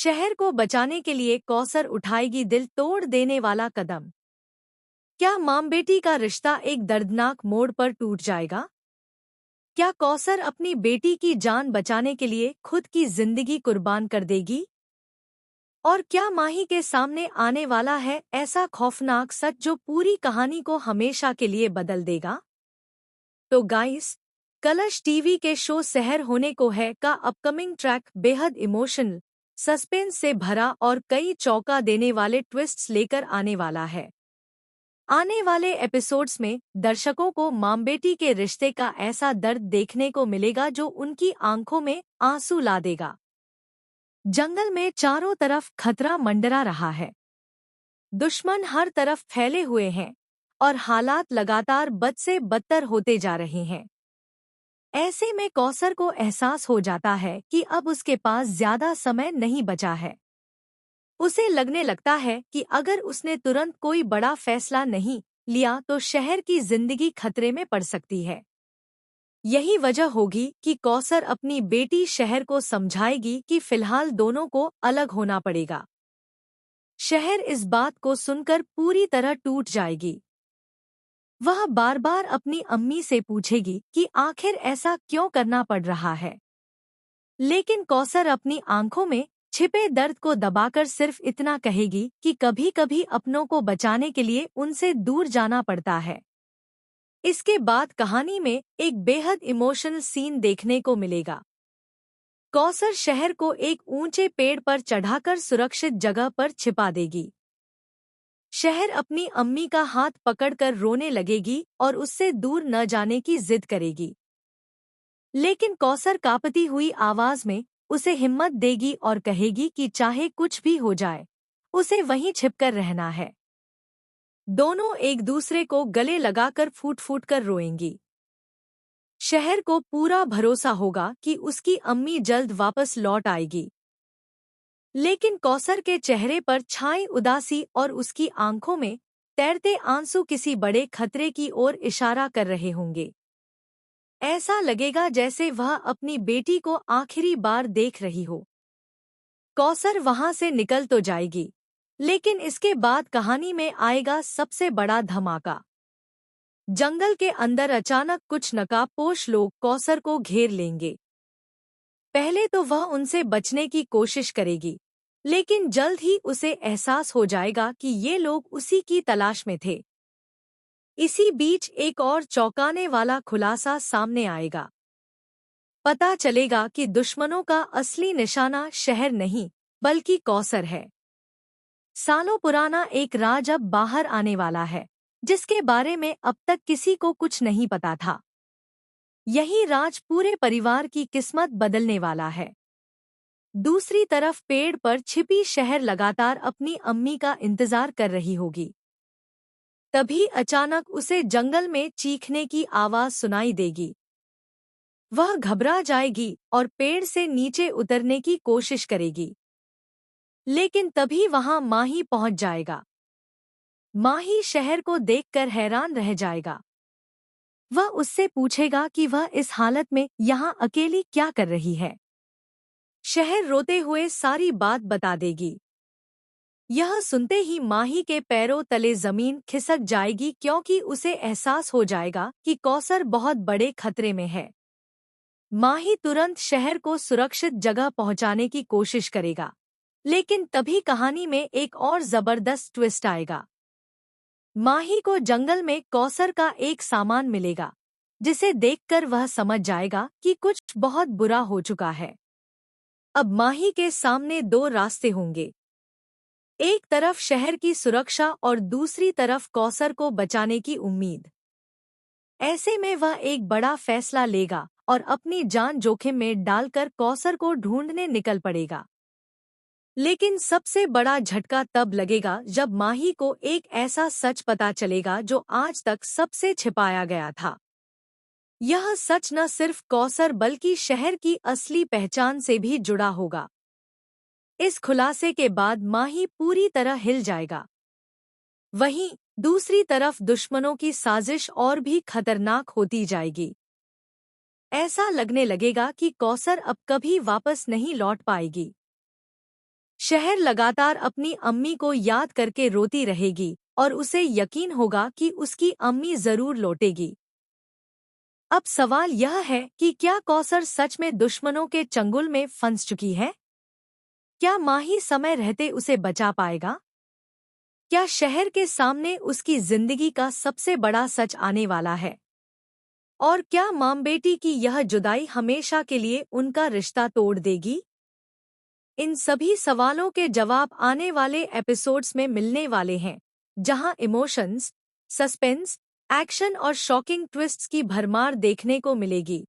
शहर को बचाने के लिए कौसर उठाएगी दिल तोड़ देने वाला कदम। क्या मां बेटी का रिश्ता एक दर्दनाक मोड़ पर टूट जाएगा? क्या कौसर अपनी बेटी की जान बचाने के लिए खुद की जिंदगी कुर्बान कर देगी? और क्या माही के सामने आने वाला है ऐसा खौफनाक सच जो पूरी कहानी को हमेशा के लिए बदल देगा? तो गाइस, कलश टीवी के शो सहर होने को है का अपकमिंग ट्रैक बेहद इमोशनल, सस्पेंस से भरा और कई चौंका देने वाले ट्विस्ट्स लेकर आने वाला है। आने वाले एपिसोड्स में दर्शकों को मां बेटी के रिश्ते का ऐसा दर्द देखने को मिलेगा जो उनकी आंखों में आंसू ला देगा। जंगल में चारों तरफ खतरा मंडरा रहा है। दुश्मन हर तरफ फैले हुए हैं और हालात लगातार बद से बदतर होते जा रहे हैं। ऐसे में कौसर को एहसास हो जाता है कि अब उसके पास ज्यादा समय नहीं बचा है। उसे लगने लगता है कि अगर उसने तुरंत कोई बड़ा फैसला नहीं लिया तो शहर की जिंदगी खतरे में पड़ सकती है। यही वजह होगी कि कौसर अपनी बेटी शहर को समझाएगी कि फिलहाल दोनों को अलग होना पड़ेगा। शहर इस बात को सुनकर पूरी तरह टूट जाएगी। वह बार बार अपनी अम्मी से पूछेगी कि आखिर ऐसा क्यों करना पड़ रहा है। लेकिन कौसर अपनी आंखों में छिपे दर्द को दबाकर सिर्फ इतना कहेगी कि कभी कभी अपनों को बचाने के लिए उनसे दूर जाना पड़ता है। इसके बाद कहानी में एक बेहद इमोशनल सीन देखने को मिलेगा। कौसर शहर को एक ऊंचे पेड़ पर चढ़ाकर सुरक्षित जगह पर छिपा देगी। शहर अपनी अम्मी का हाथ पकड़कर रोने लगेगी और उससे दूर न जाने की जिद करेगी। लेकिन कौसर कांपती हुई आवाज में उसे हिम्मत देगी और कहेगी कि चाहे कुछ भी हो जाए, उसे वहीं छिपकर रहना है। दोनों एक दूसरे को गले लगाकर फूट फूट कर रोएंगी। शहर को पूरा भरोसा होगा कि उसकी अम्मी जल्द वापस लौट आएगी। लेकिन कौसर के चेहरे पर छाई उदासी और उसकी आंखों में तैरते आंसू किसी बड़े खतरे की ओर इशारा कर रहे होंगे। ऐसा लगेगा जैसे वह अपनी बेटी को आखिरी बार देख रही हो। कौसर वहां से निकल तो जाएगी, लेकिन इसके बाद कहानी में आएगा सबसे बड़ा धमाका। जंगल के अंदर अचानक कुछ नकाबपोश लोग कौसर को घेर लेंगे। पहले तो वह उनसे बचने की कोशिश करेगी, लेकिन जल्द ही उसे एहसास हो जाएगा कि ये लोग उसी की तलाश में थे। इसी बीच एक और चौंकाने वाला खुलासा सामने आएगा। पता चलेगा कि दुश्मनों का असली निशाना शहर नहीं, बल्कि कौसर है। सालों पुराना एक राज अब बाहर आने वाला है, जिसके बारे में अब तक किसी को कुछ नहीं पता था। यही राज पूरे परिवार की किस्मत बदलने वाला है। दूसरी तरफ पेड़ पर छिपी शहर लगातार अपनी अम्मी का इंतजार कर रही होगी। तभी अचानक उसे जंगल में चीखने की आवाज सुनाई देगी। वह घबरा जाएगी और पेड़ से नीचे उतरने की कोशिश करेगी। लेकिन तभी वहां माही पहुंच जाएगा। माही शहर को देखकर हैरान रह जाएगा। वह उससे पूछेगा कि वह इस हालत में यहाँ अकेली क्या कर रही है। शहर रोते हुए सारी बात बता देगी। यह सुनते ही माही के पैरों तले जमीन खिसक जाएगी, क्योंकि उसे एहसास हो जाएगा कि कौसर बहुत बड़े खतरे में है। माही तुरंत शहर को सुरक्षित जगह पहुंचाने की कोशिश करेगा, लेकिन तभी कहानी में एक और जबरदस्त ट्विस्ट आएगा। माही को जंगल में कौसर का एक सामान मिलेगा, जिसे देखकर वह समझ जाएगा कि कुछ बहुत बुरा हो चुका है। अब माही के सामने दो रास्ते होंगे, एक तरफ शहर की सुरक्षा और दूसरी तरफ कौसर को बचाने की उम्मीद। ऐसे में वह एक बड़ा फैसला लेगा और अपनी जान जोखिम में डालकर कौसर को ढूंढने निकल पड़ेगा। लेकिन सबसे बड़ा झटका तब लगेगा जब माही को एक ऐसा सच पता चलेगा जो आज तक सबसे छिपाया गया था। यह सच न सिर्फ कौसर बल्कि शहर की असली पहचान से भी जुड़ा होगा। इस खुलासे के बाद माही पूरी तरह हिल जाएगा। वहीं दूसरी तरफ दुश्मनों की साजिश और भी खतरनाक होती जाएगी। ऐसा लगने लगेगा कि कौसर अब कभी वापस नहीं लौट पाएगी। शहर लगातार अपनी अम्मी को याद करके रोती रहेगी और उसे यकीन होगा कि उसकी अम्मी जरूर लौटेगी। अब सवाल यह है कि क्या कौसर सच में दुश्मनों के चंगुल में फंस चुकी है? क्या माही समय रहते उसे बचा पाएगा? क्या शहर के सामने उसकी जिंदगी का सबसे बड़ा सच आने वाला है? और क्या मां बेटी की यह जुदाई हमेशा के लिए उनका रिश्ता तोड़ देगी? इन सभी सवालों के जवाब आने वाले एपिसोड्स में मिलने वाले हैं, जहां इमोशंस, सस्पेंस, एक्शन और शॉकिंग ट्विस्ट्स की भरमार देखने को मिलेगी।